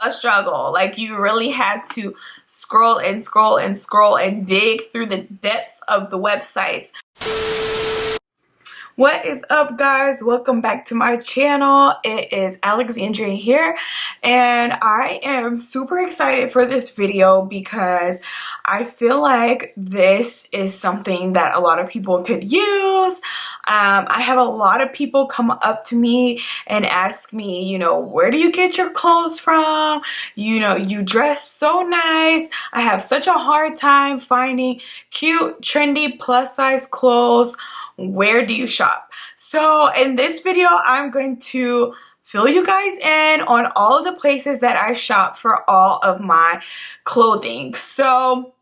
a struggle. Like, you really had to scroll and scroll and scroll and dig through the depths of the websites. What is up, guys? Welcome back to my channel. It is Alexandria here, and I am super excited for this video because I feel like this is something that a lot of people could use. I have a lot of people come up to me and ask me, where do you get your clothes from? You dress so nice. I have such a hard time finding cute, trendy, plus size clothes. Where do you shop? So in this video, I'm going to fill you guys in on all of the places that I shop for all of my clothing. So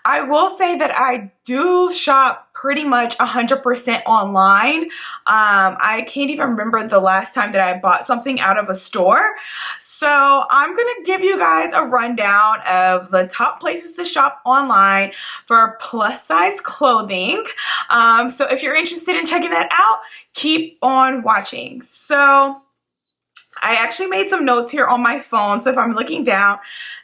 I will say that I do shop pretty much 100% online. I can't even remember the last time that I bought something out of a store. So I'm gonna give you guys a rundown of the top places to shop online for plus size clothing. So if you're interested in checking that out, keep on watching. So I actually made some notes here on my phone, so if I'm looking down,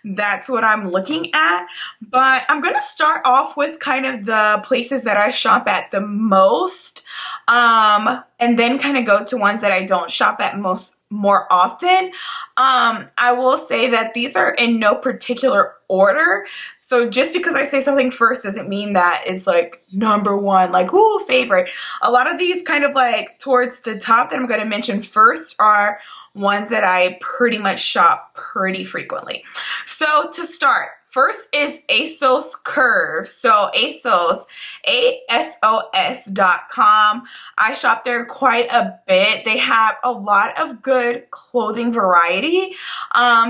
that's what I'm looking at. But I'm going to start off with kind of the places that I shop at the most, and then kind of go to ones that I don't shop at more often. I will say that these are in no particular order, so just because I say something first doesn't mean that it's like number one, like, ooh, favorite. A lot of these kind of like towards the top that I'm going to mention first are ones that I pretty much shop pretty frequently. So to start, first is ASOS Curve. So ASOS, ASOS.com. I shop there quite a bit. They have a lot of good clothing variety.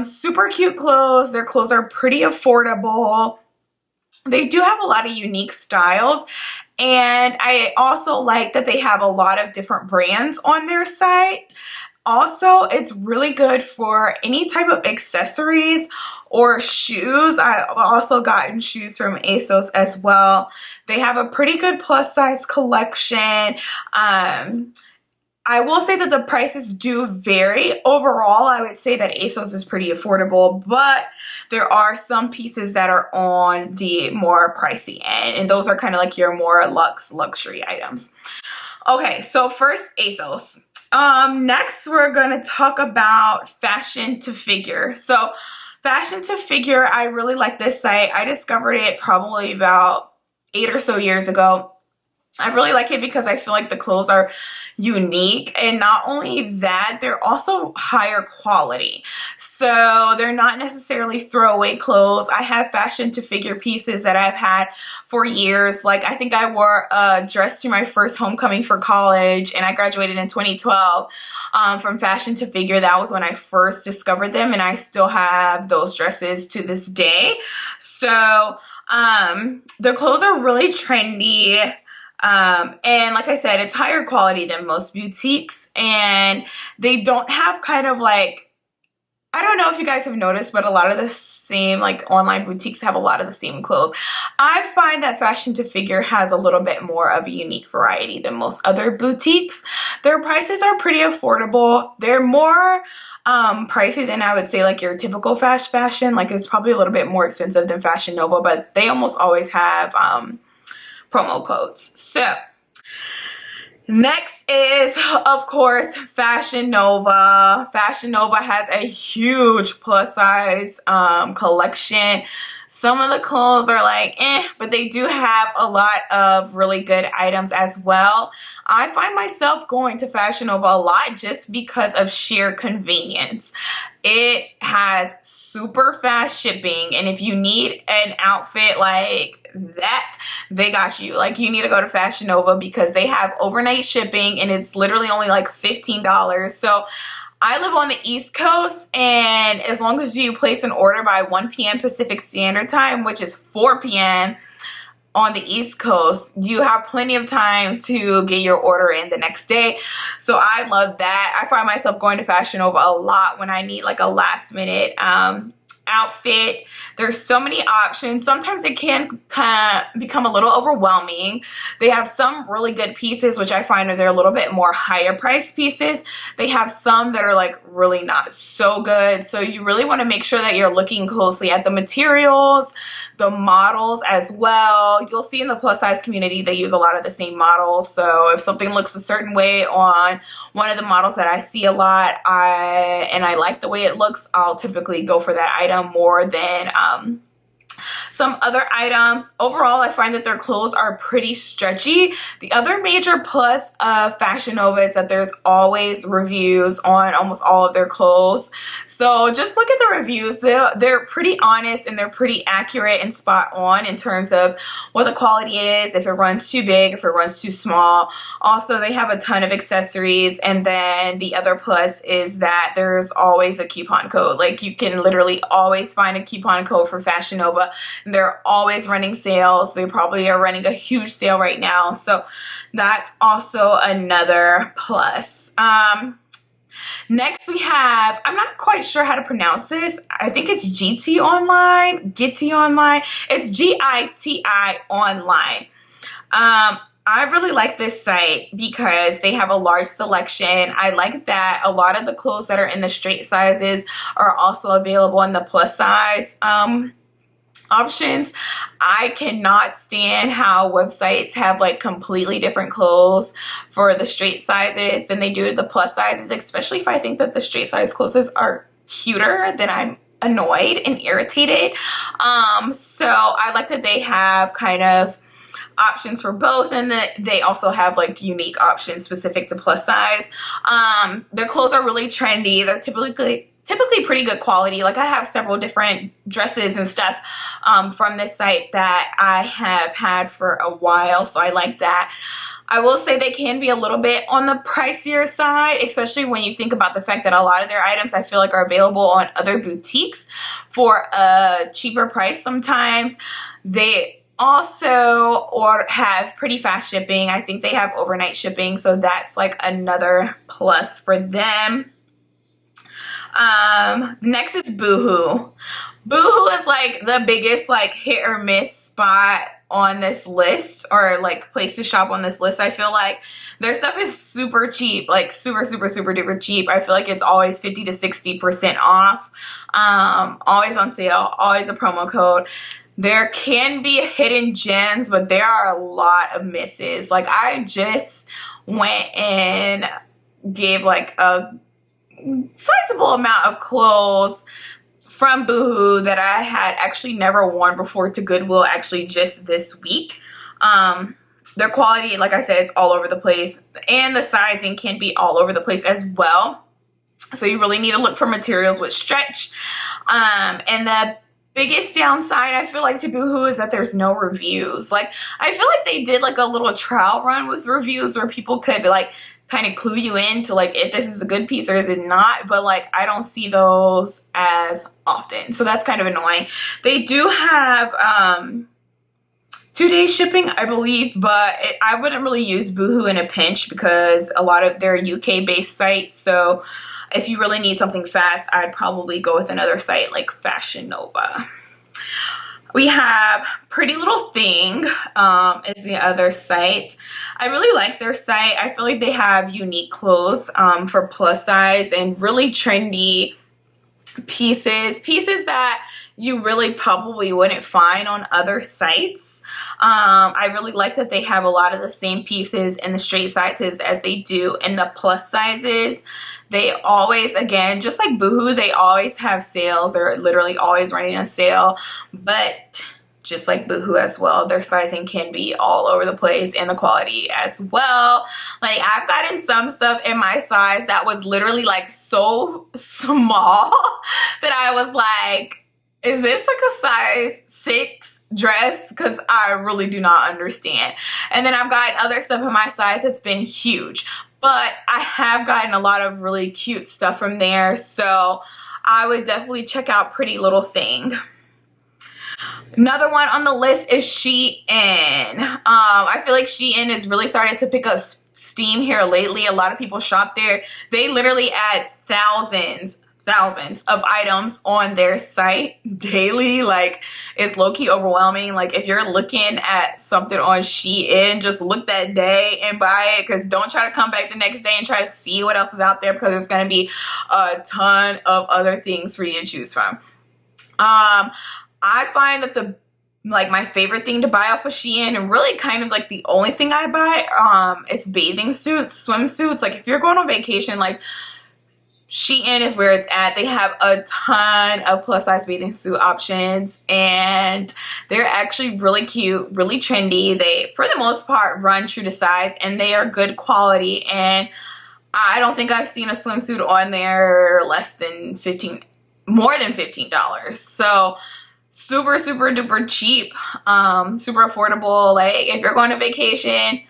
Super cute clothes. Their clothes are pretty affordable. They do have a lot of unique styles. And I also like that they have a lot of different brands on their site. Also, it's really good for any type of accessories or shoes. I've also gotten shoes from ASOS as well. They have a pretty good plus size collection. I will say that the prices do vary. Overall, I would say that ASOS is pretty affordable, but there are some pieces that are on the more pricey end, and those are kind of like your more luxury items. Okay, so first ASOS. Next, we're going to talk about Fashion to Figure. So Fashion to Figure, I really like this site. I discovered it probably about 8 or so years ago. I really like it because I feel like the clothes are unique, and not only that, they're also higher quality. So they're not necessarily throwaway clothes. I have Fashion to Figure pieces that I've had for years. Like, I think I wore a dress to my first homecoming for college, and I graduated in 2012 from Fashion to Figure. That was when I first discovered them, and I still have those dresses to this day. So the clothes are really trendy. And like I said, it's higher quality than most boutiques, and they don't have kind of like, I don't know if you guys have noticed, but a lot of the same like online boutiques have a lot of the same clothes. I find that Fashion to Figure has a little bit more of a unique variety than most other boutiques. Their prices are pretty affordable. They're more pricey than I would say like your typical fast fashion. Like, it's probably a little bit more expensive than FashionOVA, but they almost always have promo codes. So next is, of course, FashionOVA. FashionOVA has a huge plus size collection. Some of the clothes are like, but they do have a lot of really good items as well. I find myself going to FashionOVA a lot just because of sheer convenience. It has super fast shipping, and if you need an outfit like that, they got you. Like, you need to go to FashionOVA because they have overnight shipping, and it's literally only like $15. So I live on the East Coast, and as long as you place an order by 1 p.m. Pacific Standard Time, which is 4 p.m. on the East Coast, you have plenty of time to get your order in the next day. So I love that. I find myself going to FashionOVA a lot when I need like a last minute outfit. There's so many options. Sometimes it can become a little overwhelming. They have some really good pieces, which I find are they're a little bit more higher priced pieces. They have some that are like really not so good. So you really want to make sure that you're looking closely at the materials, the models as well. You'll see in the plus size community, they use a lot of the same models. So if something looks a certain way on one of the models that I see a lot, and I like the way it looks, I'll typically go for that item more than some other items. Overall, I find that their clothes are pretty stretchy. The other major plus of FashionOVA is that there's always reviews on almost all of their clothes. So just look at the reviews. They're pretty honest and they're pretty accurate and spot on in terms of what the quality is, if it runs too big, if it runs too small. Also, they have a ton of accessories. And then the other plus is that there's always a coupon code. Like you can literally always find a coupon code for FashionOVA. They're always running sales. They probably are running a huge sale right now. So that's also another plus. Next we have, I'm not quite sure how to pronounce this. I think it's GT Online, Gitty Online. It's GITI Online. I really like this site because they have a large selection. I like that a lot of the clothes that are in the straight sizes are also available in the plus size options. I cannot stand how websites have like completely different clothes for the straight sizes than they do the plus sizes, especially if I think that the straight size clothes are cuter, then I'm annoyed and irritated. So I like that they have kind of options for both, and that they also have like unique options specific to plus size. Their clothes are really trendy. They're typically pretty good quality. Like I have several different dresses and stuff from this site that I have had for a while, so I like that. I will say they can be a little bit on the pricier side, especially when you think about the fact that a lot of their items I feel like are available on other boutiques for a cheaper price sometimes. They also have pretty fast shipping. I think they have overnight shipping, so that's like another plus for them. Next is Boohoo. Boohoo is like the biggest like hit or miss spot on this list, or like place to shop on this list. I feel like their stuff is super cheap, like super duper cheap. I feel like it's always 50 to 60% off, always on sale, always a promo code. There can be hidden gems, but there are a lot of misses. Like I just went and gave like a sizable amount of clothes from Boohoo that I had actually never worn before to Goodwill actually just this week. Their quality, like I said, is all over the place, and the sizing can be all over the place as well. So you really need to look for materials with stretch. And the biggest downside I feel like to Boohoo is that there's no reviews. Like I feel like they did like a little trial run with reviews where people could like kind of clue you in to like if this is a good piece or is it not, but like I don't see those as often, so that's kind of annoying. They do have 2-day shipping, I believe, but I wouldn't really use Boohoo in a pinch because a lot of they're UK based sites, so if you really need something fast, I'd probably go with another site like FashionOVA. We have PrettyLittleThing is the other site. I really like their site. I feel like they have unique clothes for plus size and really trendy pieces that you really probably wouldn't find on other sites. I really like that they have a lot of the same pieces in the straight sizes as they do in the plus sizes. They always, again, just like Boohoo, they always have sales. They're literally always running a sale, but just like Boohoo as well, their sizing can be all over the place and the quality as well. Like I've gotten some stuff in my size that was literally like so small that I was like, is this like a size 6 dress? Because I really do not understand. And then I've got other stuff in my size that's been huge. But I have gotten a lot of really cute stuff from there. So I would definitely check out PrettyLittleThing. Another one on the list is Shein. I feel like Shein is really starting to pick up steam here lately. A lot of people shop there. They literally add thousands of items on their site daily. Like, it's low-key overwhelming. Like, if you're looking at something on Shein, just look that day and buy it, because don't try to come back the next day and try to see what else is out there, because there's going to be a ton of other things for you to choose from. I find that my favorite thing to buy off of Shein, and really kind of like the only thing I buy, is bathing suits, swimsuits. Like, if you're going on vacation, like, Shein is where it's at. They have a ton of plus size bathing suit options, and they're actually really cute, really trendy. They, for the most part, run true to size, and they are good quality. And I don't think I've seen a swimsuit on there more than $15. So super, super duper cheap, super affordable. Like, if you're going to vacation,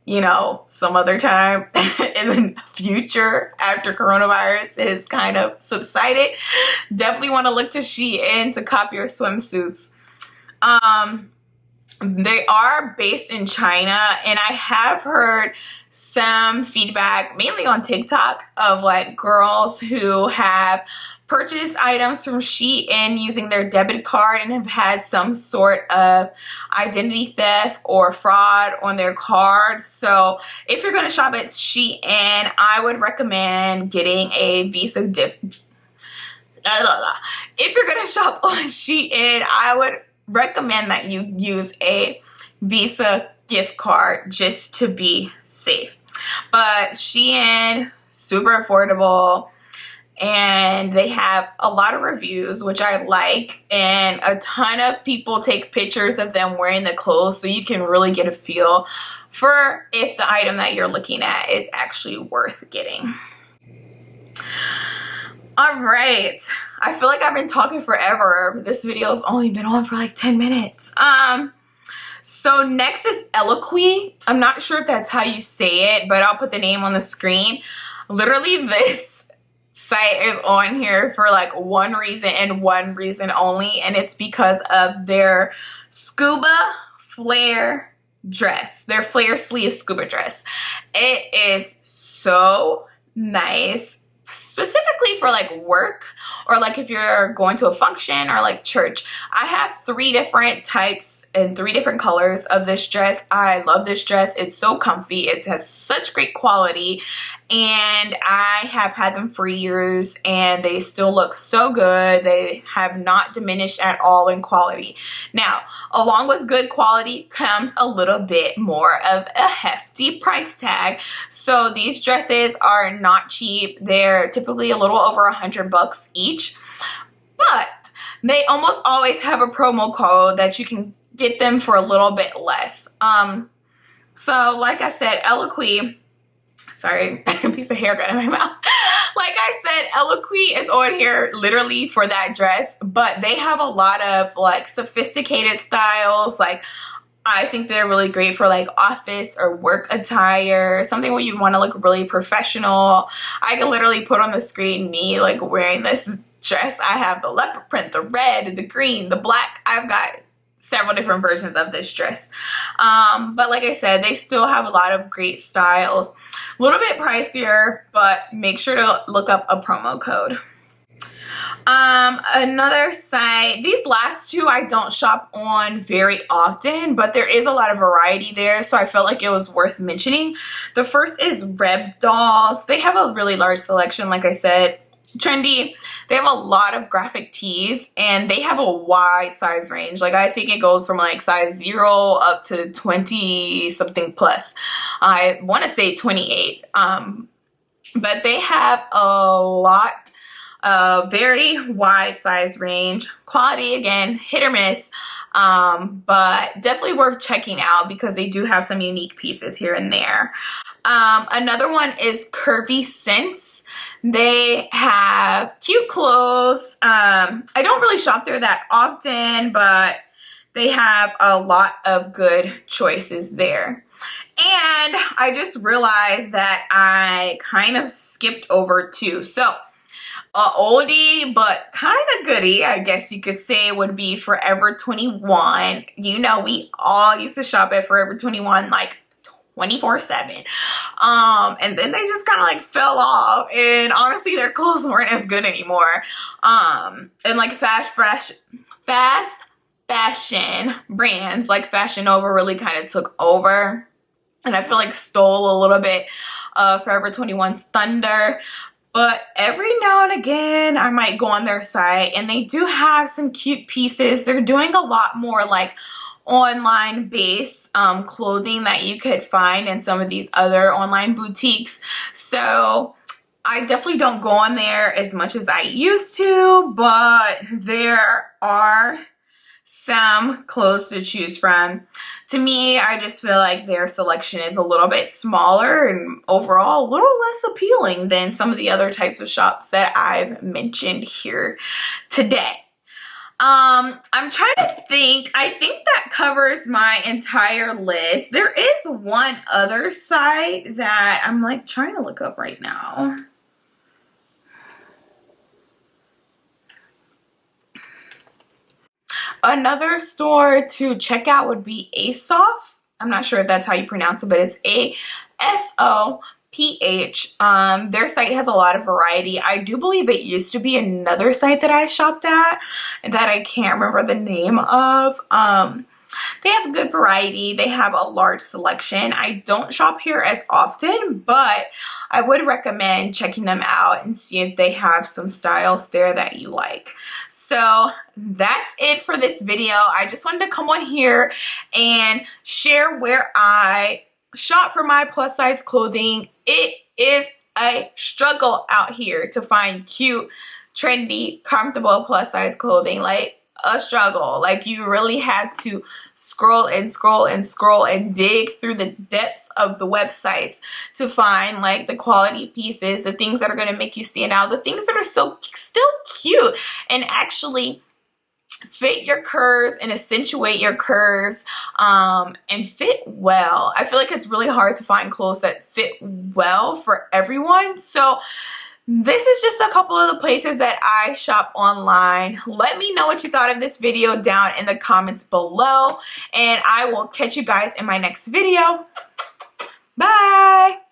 you know, some other time in the future after coronavirus is kind of subsided, definitely want to look to Shein to cop your swimsuits. They are based in China, and I have heard some feedback, mainly on TikTok, of like girls who have purchased items from Shein using their debit card and have had some sort of identity theft or fraud on their card. So if you're going to shop at Shein, I would recommend getting a Visa dip. If you're going to shop on Shein, I would recommend that you use a Visa gift card just to be safe. But Shein, super affordable. And they have a lot of reviews, which I like, and a ton of people take pictures of them wearing the clothes, so you can really get a feel for if the item that you're looking at is actually worth getting. All right, I feel like I've been talking forever, but this video has only been on for like 10 minutes. So next is Eloquii. I'm not sure if that's how you say it, but I'll put the name on the screen. Literally, this site is on here for like one reason and one reason only, and it's because of their scuba flare dress, their flare sleeve scuba dress. It is so nice, specifically for like work, or like if you're going to a function or like church. I have 3 different types and 3 different colors of this dress. I love this dress. It's so comfy. It has such great quality, and I have had them for years and they still look so good. They have not diminished at all in quality. Now, along with good quality comes a little bit more of a hefty price tag. So these dresses are not cheap. They're typically a little over $100 each, but they almost always have a promo code that you can get them for a little bit less. So like I said, Eloquii, sorry, a piece of hair got in my mouth. Like I said, Eloquii is on here literally for that dress, but they have a lot of like sophisticated styles. Like, I think they're really great for like office or work attire, something where you want to look really professional. I can literally put on the screen me like wearing this dress. I have the leopard print, the red, the green, the black. I've got several different versions of this dress. But like I said, they still have a lot of great styles. A little bit pricier, but make sure to look up a promo code. Another site, these last 2 I don't shop on very often, but there is a lot of variety there, so I felt like it was worth mentioning. The first is Reb Dolls. They have a really large selection, like I said. Trendy. They have a lot of graphic tees, and they have a wide size range. Like, I think it goes from like size 0 up to 20 something plus. I want to say 28. But they have a lot, very wide size range. Quality, again, hit or miss, but definitely worth checking out because they do have some unique pieces here and there. Another one is Curvy Scents. They have cute clothes. I don't really shop there that often, but they have a lot of good choices there. And I just realized that I kind of skipped over 2. So oldie but kind of goodie, I guess you could say, would be Forever 21. You know, we all used to shop at Forever 21 like 24/7. And then they just kind of like fell off, and honestly their clothes weren't as good anymore. And like fast fashion brands like FashionOVA really kind of took over, and I feel like stole a little bit of Forever 21's thunder. But every now and again I might go on their site, and they do have some cute pieces. They're doing a lot more like online based clothing that you could find in some of these other online boutiques. So I definitely don't go on there as much as I used to, but there are some clothes to choose from. To me, I just feel like their selection is a little bit smaller and overall a little less appealing than some of the other types of shops that I've mentioned here today. I'm trying to think. I think that covers my entire list. There is one other site that I'm like trying to look up right now. Another store to check out would be ASOS. I'm not sure if that's how you pronounce it, but it's ASOPH. Their site has a lot of variety. I do believe it used to be another site that I shopped at that I can't remember the name of. They have good variety. They have a large selection. I don't shop here as often, but I would recommend checking them out and see if they have some styles there that you like. So that's it for this video. I just wanted to come on here and share where I shop for my plus size clothing. It is a struggle out here to find cute, trendy, comfortable plus size clothing. Like a struggle. Like you really have to scroll and scroll and scroll and dig through the depths of the websites to find like the quality pieces, the things that are going to make you stand out, the things that are still cute and actually fit your curves and accentuate your curves and fit well. I feel like it's really hard to find clothes that fit well for everyone. So this is just a couple of the places that I shop online. Let me know what you thought of this video down in the comments below, and I will catch you guys in my next video. Bye!